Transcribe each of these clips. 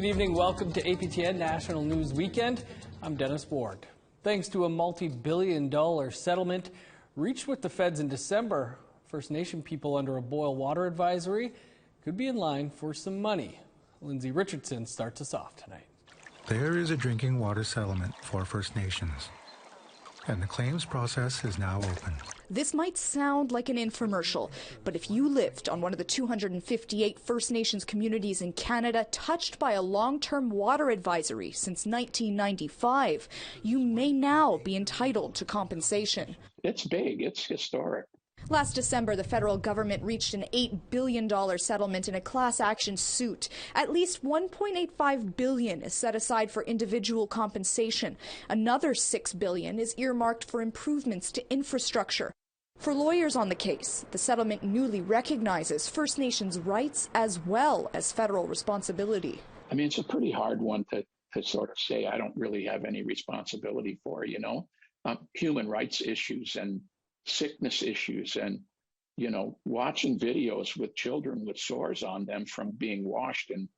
Good evening. Welcome to APTN National News Weekend. I'm Dennis Ward. Thanks to a multi-billion-dollar settlement reached with the feds in December, First Nation people under a boil water advisory could be in line for some money. Lindsay Richardson starts us off tonight. There is a drinking water settlement for First Nations, and the claims process is now open. This might sound like an infomercial, but if you lived on one of the 258 First Nations communities in Canada touched by a long-term water advisory since 1995, you may now be entitled to compensation. It's big. It's historic. Last December, the federal government reached an $8 billion settlement in a class action suit. At least $1.85 billion is set aside for individual compensation. Another $6 billion is earmarked for improvements to infrastructure. For lawyers on the case, the settlement newly recognizes First Nations rights as well as federal responsibility. I mean, it's a pretty hard one to sort of say I don't really have any responsibility for, human rights issues and sickness issues and, watching videos with children with sores on them from being washed in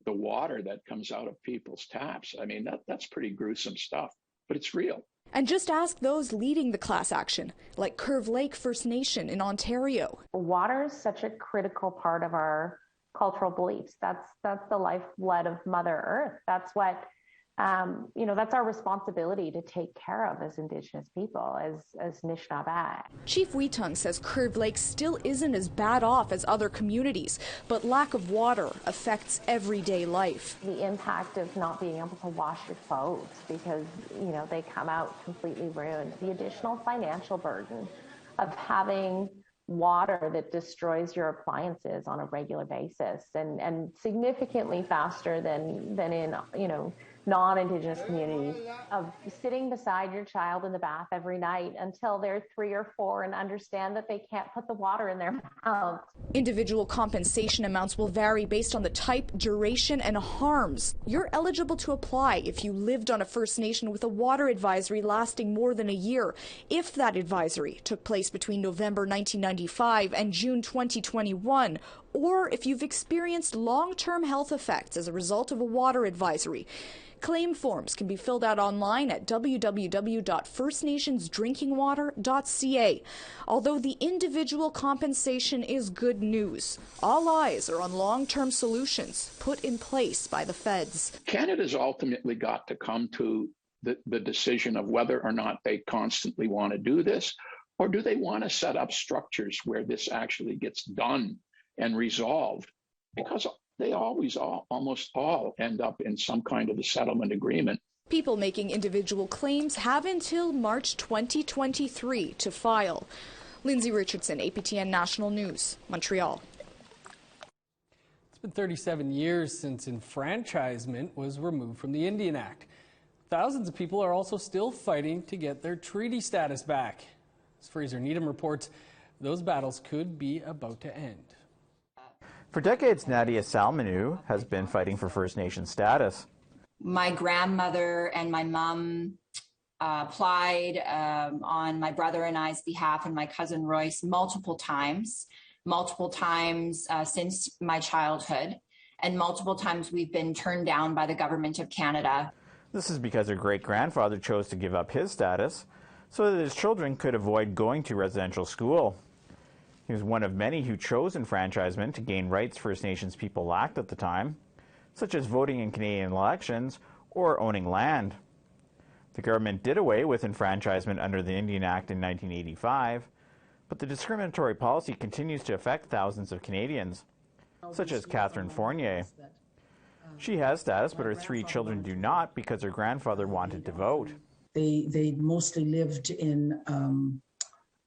the water that comes out of people's taps. I mean, that's pretty gruesome stuff, but it's real. And just ask those leading the class action, like Curve Lake First Nation in Ontario. Water is such a critical part of our cultural beliefs. That's the lifeblood of Mother Earth. That's what that's our responsibility to take care of as Indigenous people, as Anishinaabe. Chief Weetung says Curve Lake still isn't as bad off as other communities, but lack of water affects everyday life. The impact of not being able to wash your clothes because, they come out completely ruined. The additional financial burden of having water that destroys your appliances on a regular basis and significantly faster than in, non-Indigenous communities, of sitting beside your child in the bath every night until they're 3 or 4 and understand that they can't put the water in their mouth. Individual compensation amounts will vary based on the type, duration, and harms. You're eligible to apply if you lived on a First Nation with a water advisory lasting more than a year, if that advisory took place between November 1995 and June 2021, or if you've experienced long-term health effects as a result of a water advisory. Claim forms can be filled out online at www.firstnationsdrinkingwater.ca. Although the individual compensation is good news, all eyes are on long-term solutions put in place by the feds. Canada's ultimately got to come to the decision of whether or not they constantly want to do this, or do they want to set up structures where this actually gets done and resolved, because they almost all end up in some kind of a settlement agreement. People making individual claims have until March 2023 to file. Lindsay Richardson, APTN National News, Montreal. It's been 37 years since enfranchisement was removed from the Indian Act. Thousands of people are also still fighting to get their treaty status back. As Fraser Needham reports, those battles could be about to end. For decades, Nadia Salmanu has been fighting for First Nation status. My grandmother and my mom applied on my brother and I's behalf and my cousin Royce multiple times since my childhood, and multiple times we've been turned down by the Government of Canada. This is because her great-grandfather chose to give up his status so that his children could avoid going to residential school. He was one of many who chose enfranchisement to gain rights First Nations people lacked at the time, such as voting in Canadian elections or owning land. The government did away with enfranchisement under the Indian Act in 1985, but the discriminatory policy continues to affect thousands of Canadians, such as Catherine Fournier. She has status, but her 3 children do not because her grandfather wanted to vote. They mostly lived in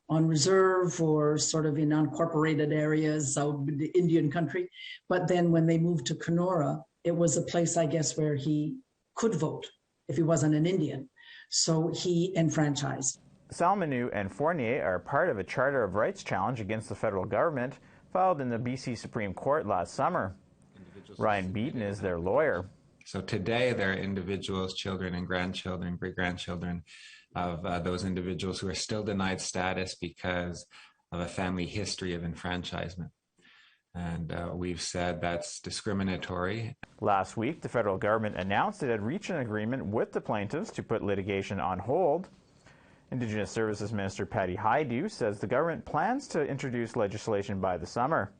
on reserve or sort of in unincorporated areas out in the Indian country. But then when they moved to Kenora, it was a place, I guess, where he could vote if he wasn't an Indian. So he enfranchised. Salmanu and Fournier are part of a Charter of Rights challenge against the federal government filed in the BC Supreme Court last summer. Ryan Beaton is their lawyer. So today there are individuals, children and grandchildren, great-grandchildren of those individuals who are still denied status because of a family history of enfranchisement. And we've said that's discriminatory. Last week, the federal government announced it had reached an agreement with the plaintiffs to put litigation on hold. Indigenous Services Minister Patty Hajdu says the government plans to introduce legislation by the summer.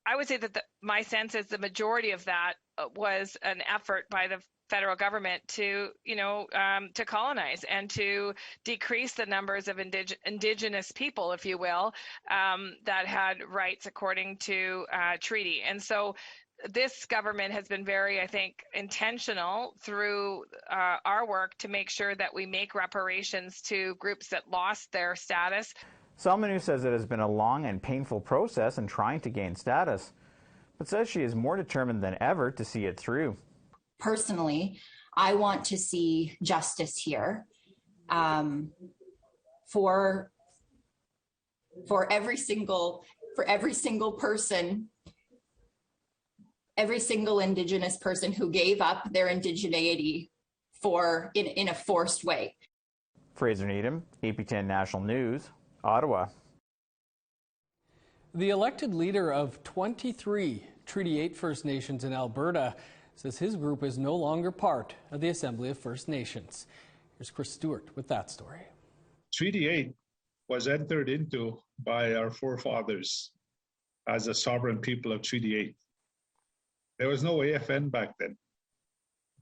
I would say that my sense is the majority of that was an effort by the federal government to, to colonize and to decrease the numbers of indigenous people, if you will, that had rights according to treaty. And so this government has been very, I think, intentional through our work to make sure that we make reparations to groups that lost their status. Salmanu says it has been a long and painful process in trying to gain status, but says she is more determined than ever to see it through. Personally, I want to see justice here for every single person, every single Indigenous person who gave up their indigeneity in a forced way. Fraser Needham, APTN National News, Ottawa. The elected leader of 23 Treaty 8 First Nations in Alberta says his group is no longer part of the Assembly of First Nations. Here's Chris Stewart with that story. Treaty 8 was entered into by our forefathers as a sovereign people of Treaty 8. There was no AFN back then.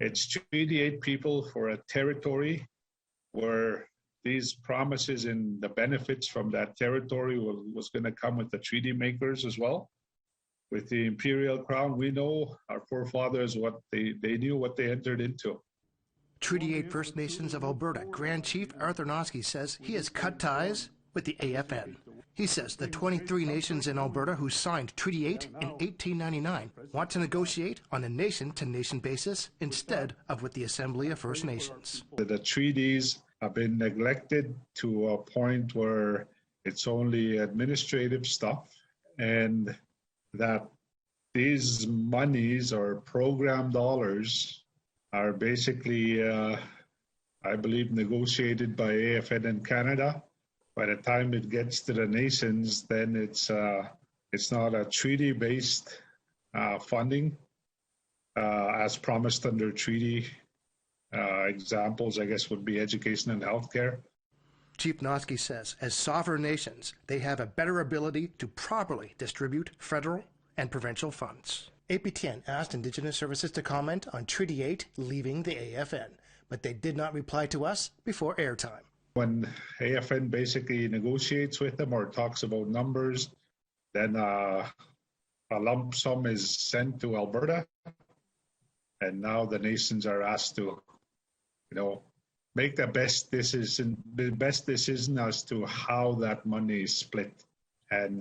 It's Treaty 8 people for a territory where these promises and the benefits from that territory was going to come with the treaty makers as well. With the Imperial Crown, we know our forefathers, what they knew what they entered into. Treaty 8 First Nations of Alberta Grand Chief Arthur Noski says he has cut ties with the AFN. He says the 23 nations in Alberta who signed Treaty 8 in 1899 want to negotiate on a nation-to-nation basis instead of with the Assembly of First Nations. The treaties have been neglected to a point where it's only administrative stuff, and that these monies or program dollars are basically, I believe, negotiated by AFN in Canada. By the time it gets to the nations, then it's not a treaty-based funding as promised under treaty. Examples, I guess, would be education and healthcare. Chief Noski says, as sovereign nations, they have a better ability to properly distribute federal and provincial funds. APTN asked Indigenous Services to comment on Treaty 8 leaving the AFN, but they did not reply to us before airtime. When AFN basically negotiates with them or talks about numbers, then a lump sum is sent to Alberta, and now the nations are asked to, make the best decision as to how that money is split. And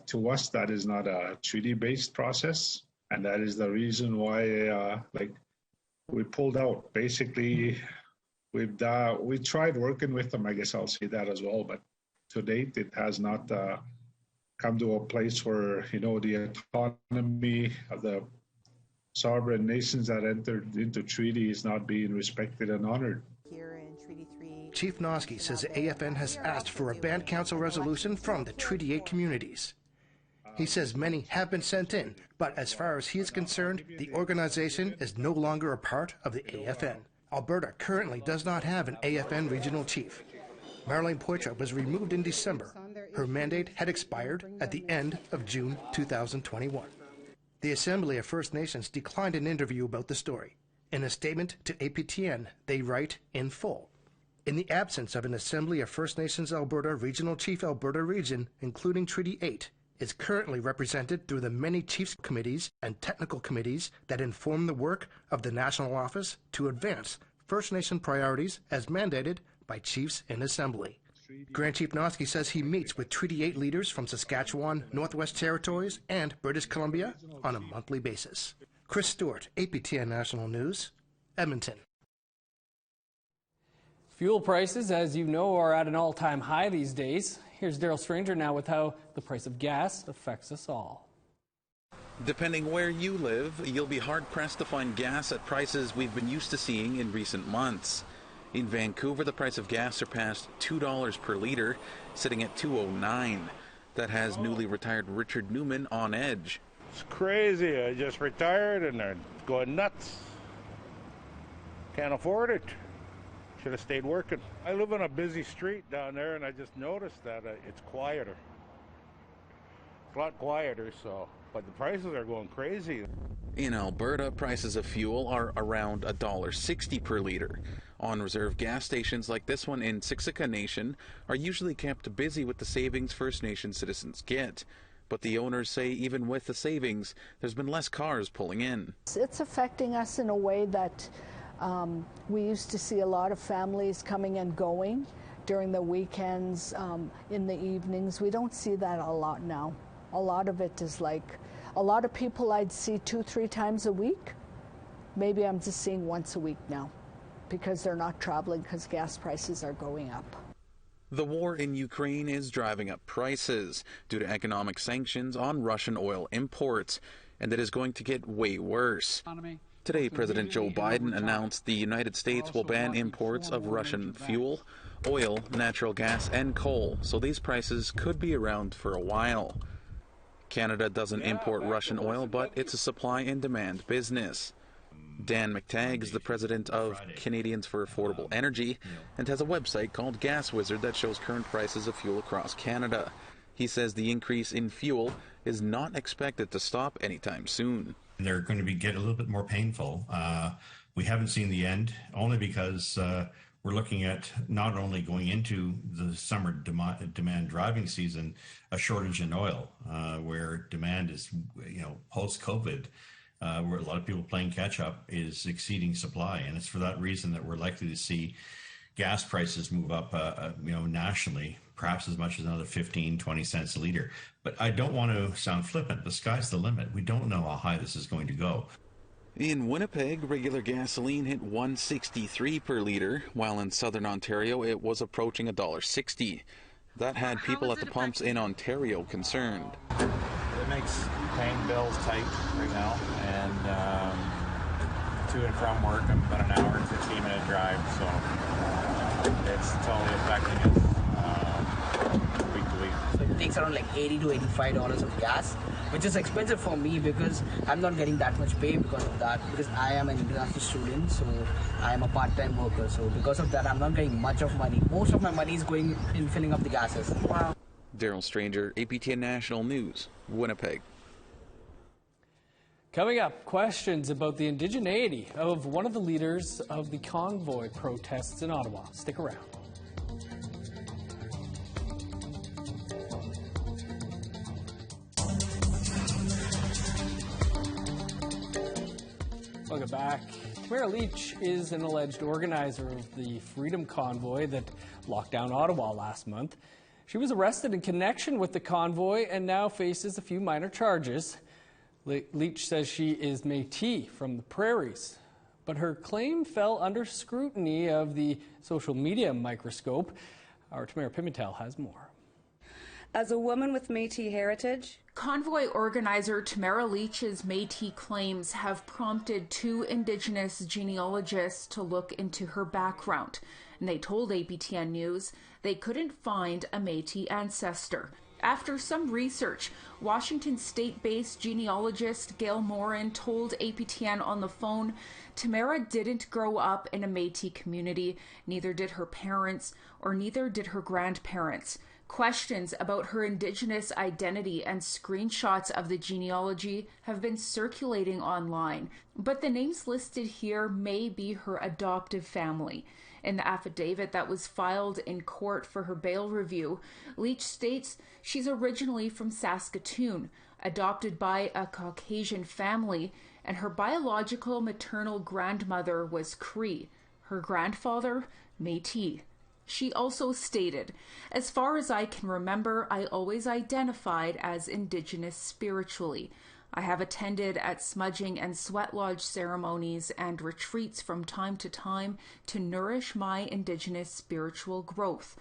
to us, that is not a treaty-based process, and that is the reason why, we pulled out. Basically, we tried working with them. I guess I'll say that as well, but to date, it has not come to a place where the autonomy of the sovereign nations that entered into treaty is not being respected and honored. Chief Noski says the AFN has asked for a band council resolution from the Treaty 8 communities. He says many have been sent in, but as far as he is concerned, the organization is no longer a part of the AFN. Alberta currently does not have an AFN regional chief. Marlene Poitras was removed in December. Her mandate had expired at the end of June 2021. The Assembly of First Nations declined an interview about the story. In a statement to APTN, they write in full, in the absence of an Assembly of First Nations Alberta Regional Chief Alberta Region, including Treaty 8, is currently represented through the many Chiefs Committees and Technical Committees that inform the work of the National Office to advance First Nation priorities as mandated by Chiefs in Assembly. Grand Chief Noski says he meets with Treaty 8 leaders from Saskatchewan, Northwest Territories, and British Columbia on a monthly basis. Chris Stewart, APTN National News, Edmonton. Fuel prices, as you know, are at an all-time high these days. Here's Daryl Stranger now with how the price of gas affects us all. Depending where you live, you'll be hard-pressed to find gas at prices we've been used to seeing in recent months. In Vancouver, the price of gas surpassed $2 per litre, sitting at $2.09. That has newly retired Richard Newman on edge. It's crazy. I just retired and they're going nuts. Can't afford it. Should have stayed working. I live on a busy street down there, and I just noticed that it's quieter. It's a lot quieter, but the prices are going crazy. In Alberta, prices of fuel are around $1.60 per liter. On-reserve gas stations like this one in Sixica Nation are usually kept busy with the savings First Nation citizens get. But the owners say even with the savings, there's been less cars pulling in. It's affecting us in a way that we used to see a lot of families coming and going during the weekends, in the evenings. We don't see that a lot now. A lot of it is like, a lot of people I'd see 2-3 times a week. Maybe I'm just seeing once a week now because they're not traveling because gas prices are going up. The war in Ukraine is driving up prices due to economic sanctions on Russian oil imports, and it is going to get way worse. Today, President Joe Biden announced the United States will ban imports of Russian fuel, oil, natural gas, and coal, so these prices could be around for a while. Canada doesn't import Russian oil, but it's a supply and demand business. Dan McTagg is the president of Canadians for Affordable Energy and has a website called Gas Wizard that shows current prices of fuel across Canada. He says the increase in fuel is not expected to stop anytime soon. They're going to get a little bit more painful. We haven't seen the end, only because we're looking at not only going into the summer demand driving season, a shortage in oil, where demand is, post-COVID, where a lot of people playing catch up, is exceeding supply. And it's for that reason that we're likely to see gas prices move up, nationally, perhaps as much as another 15-20 cents a liter. But I don't want to sound flippant. The sky's the limit. We don't know how high this is going to go. In Winnipeg, regular gasoline hit $1.63 per liter, while in southern Ontario it was approaching $1.60. That had people at the pumps in Ontario concerned. It makes paying bills tight right now, and to and from work, I'm about an hour and 15-minute drive, so it's totally affecting us week to week. So it takes around like $80 to $85 of gas, which is expensive for me because I'm not getting that much pay because of that, because I am an international student, so I am a part-time worker. So because of that, I'm not getting much of money. Most of my money is going in filling up the gases. Wow. Daryl Stranger, APTN National News, Winnipeg. Coming up, questions about the indigeneity of one of the leaders of the convoy protests in Ottawa. Stick around. Welcome back. Tamara Leach is an alleged organizer of the Freedom Convoy that locked down Ottawa last month. She was arrested in connection with the convoy and now faces a few minor charges. Leach says she is Métis from the prairies, but her claim fell under scrutiny of the social media microscope. Our Tamara Pimentel has more. As a woman with Métis heritage, convoy organizer Tamara Leach's Métis claims have prompted 2 Indigenous genealogists to look into her background. And they told APTN News they couldn't find a Métis ancestor. After some research, Washington state-based genealogist Gail Morin told APTN on the phone Tamara didn't grow up in a Métis community, neither did her parents, or neither did her grandparents. Questions about her Indigenous identity and screenshots of the genealogy have been circulating online, but the names listed here may be her adoptive family. In the affidavit that was filed in court for her bail review, Leach states she's originally from Saskatoon, adopted by a Caucasian family, and her biological maternal grandmother was Cree, her grandfather, Métis. She also stated, "As far as I can remember, I always identified as Indigenous spiritually. I have attended at smudging and sweat lodge ceremonies and retreats from time to time to nourish my Indigenous spiritual growth.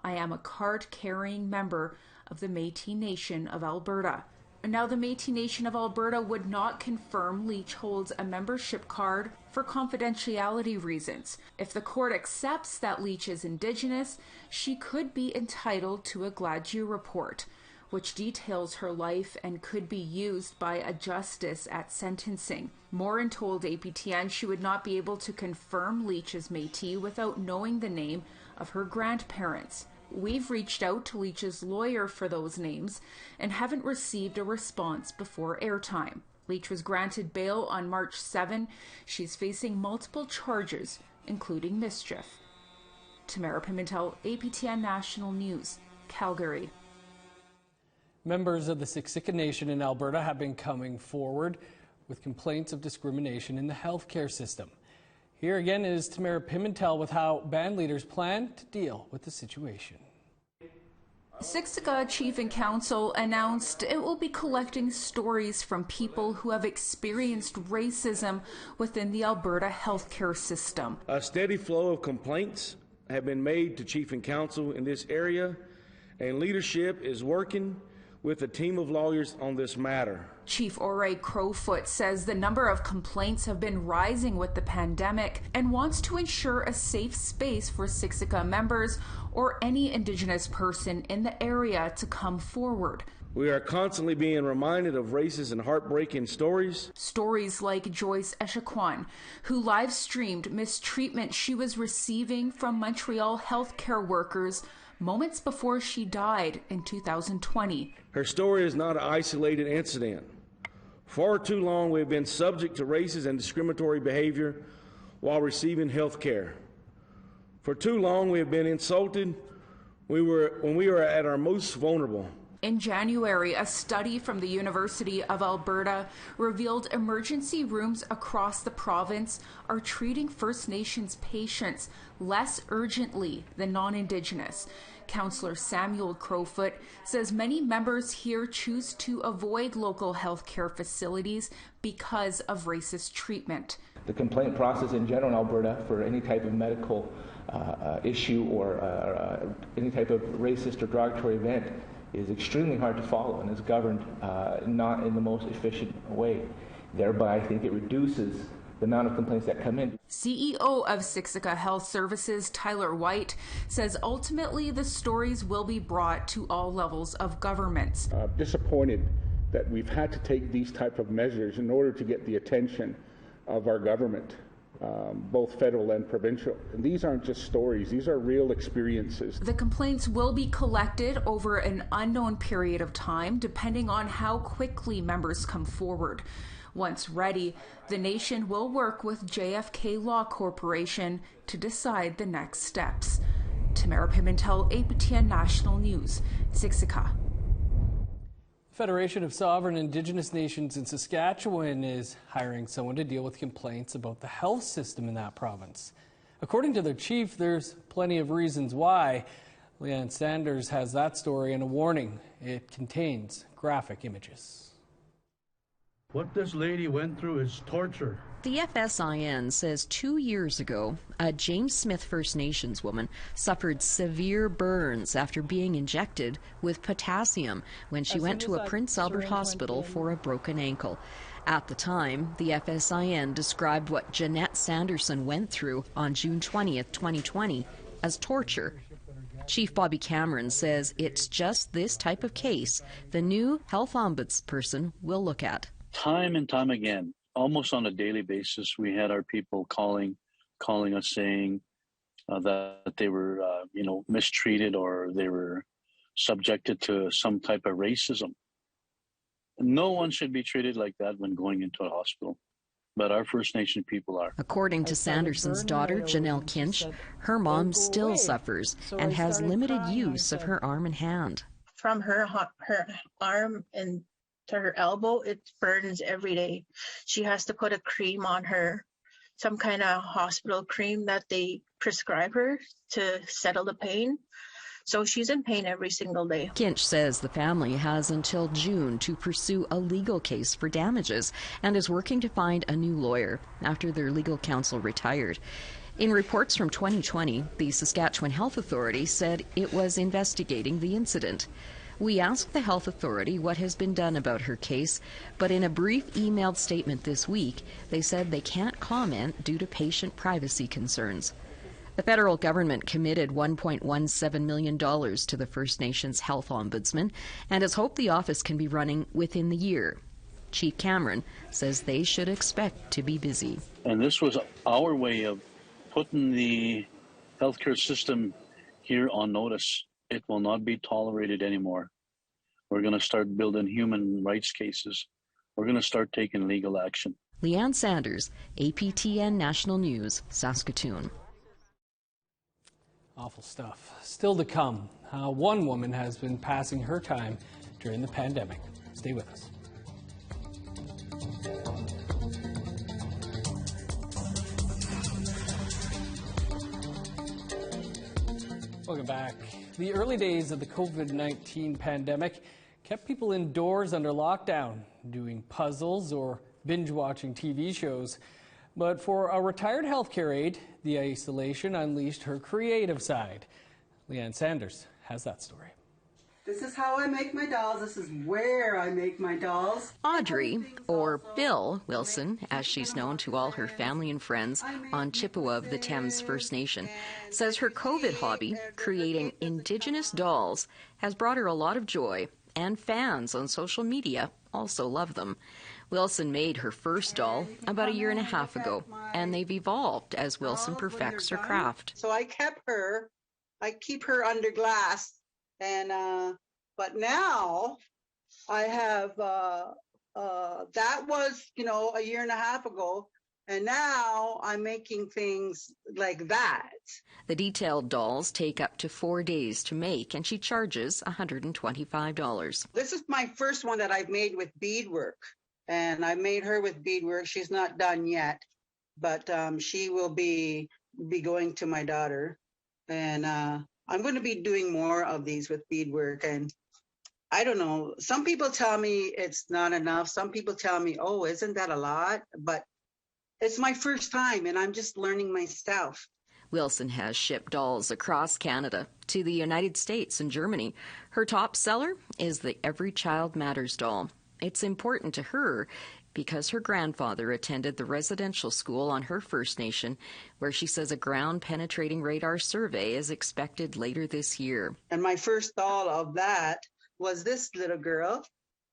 I am a card-carrying member of the Métis Nation of Alberta." Now, the Métis Nation of Alberta would not confirm Leach holds a membership card for confidentiality reasons. If the court accepts that Leach is Indigenous, she could be entitled to a Gladue report. which details her life and could be used by a justice at sentencing. Morin told APTN she would not be able to confirm Leach as Métis without knowing the name of her grandparents. We've reached out to Leach's lawyer for those names and haven't received a response before airtime. Leach was granted bail on March 7. She's facing multiple charges, including mischief. Tamara Pimentel, APTN National News, Calgary. Members of the Sixica Nation in Alberta have been coming forward with complaints of discrimination in the healthcare system. Here again is Tamara Pimentel with how band leaders plan to deal with the situation. Sixica Chief and Council announced it will be collecting stories from people who have experienced racism within the Alberta healthcare system. A steady flow of complaints have been made to Chief and Council in this area, and leadership is working with a team of lawyers on this matter. Chief Ore Crowfoot says the number of complaints have been rising with the pandemic and wants to ensure a safe space for Sixica members or any Indigenous person in the area to come forward. We are constantly being reminded of racist and heartbreaking stories. Stories like Joyce Echaquan, who live-streamed mistreatment she was receiving from Montreal healthcare workers moments before she died in 2020. Her story is not an isolated incident. Far too long we have been subject to racist and discriminatory behavior while receiving health care. For too long we have been insulted when we were at our most vulnerable. In January, a study from the University of Alberta revealed emergency rooms across the province are treating First Nations patients less urgently than non-Indigenous. Councillor Samuel Crowfoot says many members here choose to avoid local health care facilities because of racist treatment. The complaint process in general in Alberta for any type of medical issue or any type of racist or derogatory event is extremely hard to follow and is governed not in the most efficient way. Thereby, I think it reduces the amount of complaints that come in. CEO of Sixica Health Services, Tyler White, says ultimately the stories will be brought to all levels of governments. Disappointed that we've had to take these type of measures in order to get the attention of our government, both federal and provincial. And these aren't just stories, these are real experiences. The complaints will be collected over an unknown period of time, depending on how quickly members come forward. Once ready, the nation will work with JFK Law Corporation to decide the next steps. Tamara Pimentel, APTN National News, Sixica. Federation of Sovereign Indigenous Nations in Saskatchewan is hiring someone to deal with complaints about the health system in that province. According to their chief, there's plenty of reasons why. Leanne Sanders has that story and a warning. It contains graphic images. What this lady went through is torture. The FSIN says 2 years ago, a James Smith First Nations woman suffered severe burns after being injected with potassium when she went to a Prince Albert hospital for a broken ankle. At the time, the FSIN described what Jeanette Sanderson went through on June 20th, 2020 as torture. Chief Bobby Cameron says it's just this type of case the new health ombudsperson will look at. Time and time again, almost on a daily basis, we had our people calling us saying that they were, mistreated or they were subjected to some type of racism. No one should be treated like that when going into a hospital, but our First Nation people are. According to Sanderson's daughter, Janelle Kinch, her mom still suffers and has limited use of her arm and hand. From her arm and to her elbow, it burns every day. She has to put a cream on her, some kind of hospital cream that they prescribe her to settle the pain. So she's in pain every single day. Kinch says the family has until June to pursue a legal case for damages and is working to find a new lawyer after their legal counsel retired. In reports from 2020, the Saskatchewan Health Authority said it was investigating the incident. We asked the health authority what has been done about her case, but in a brief emailed statement this week, they said they can't comment due to patient privacy concerns. The federal government committed $1.17 million to the First Nations Health Ombudsman and has hoped the office can be running within the year. Chief Cameron says they should expect to be busy. And this was our way of putting the healthcare system here on notice. It will not be tolerated anymore. We're going to start building human rights cases. We're going to start taking legal action. Leanne Sanders, APTN National News, Saskatoon. Awful stuff. Still to come, how one woman has been passing her time during the pandemic. Stay with us. Welcome back. The early days of the COVID-19 pandemic kept people indoors under lockdown, doing puzzles or binge-watching TV shows. But for a retired healthcare aide, the isolation unleashed her creative side. Leanne Sanders has that story. This is how I make my dolls. This is where I make my dolls. Audrey, or Bill Wilson, as she's known to all her family and friends on Chippewa of the Thames First Nation, says her COVID hobby, creating Indigenous dolls, has brought her a lot of joy, and fans on social media also love them. Wilson made her first doll about 1.5 years ago, and they've evolved as Wilson perfects her craft. So I kept her, I keep her under glass, and but now I have that was 1.5 years ago, and now I'm making things like that. The detailed dolls take up to 4 days to make, and she charges $125. This is my first one that I've made with beadwork. And I made her with beadwork. She's not done yet, but she will be going to my daughter. And I'm going to be doing more of these with beadwork. And I don't know, some people tell me it's not enough. Some people tell me, oh, isn't that a lot? But it's my first time, and I'm just learning myself. Wilson has shipped dolls across Canada to the United States and Germany. Her top seller is the Every Child Matters doll. It's important to her because her grandfather attended the residential school on her First Nation, where she says a ground-penetrating radar survey is expected later this year. And my first doll of that was this little girl,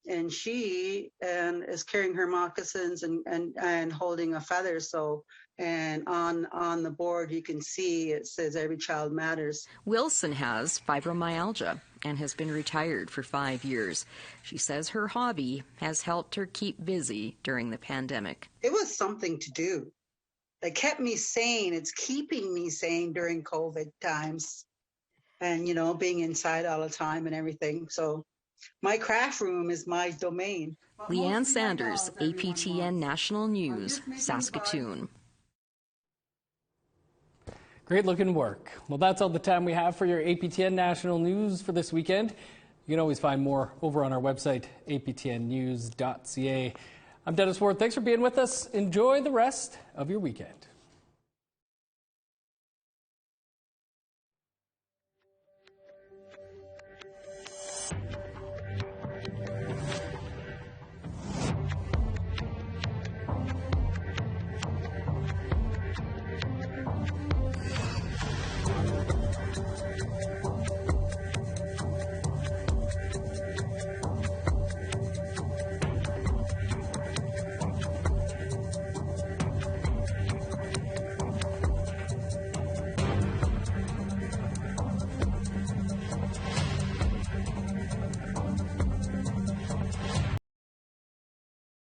and she is carrying her moccasins and holding a feather. So, and on the board you can see it says Every Child Matters. Wilson has fibromyalgia and has been retired for 5 years. She says her hobby has helped her keep busy during the pandemic. It was something to do. It kept me sane. It's keeping me sane during COVID times and, being inside all the time and everything. So my craft room is my domain. Leanne Sanders, APTN National News, Saskatoon. Great looking work. Well, that's all the time we have for your APTN National News for this weekend. You can always find more over on our website, aptnnews.ca. I'm Dennis Ward. Thanks for being with us. Enjoy the rest of your weekend.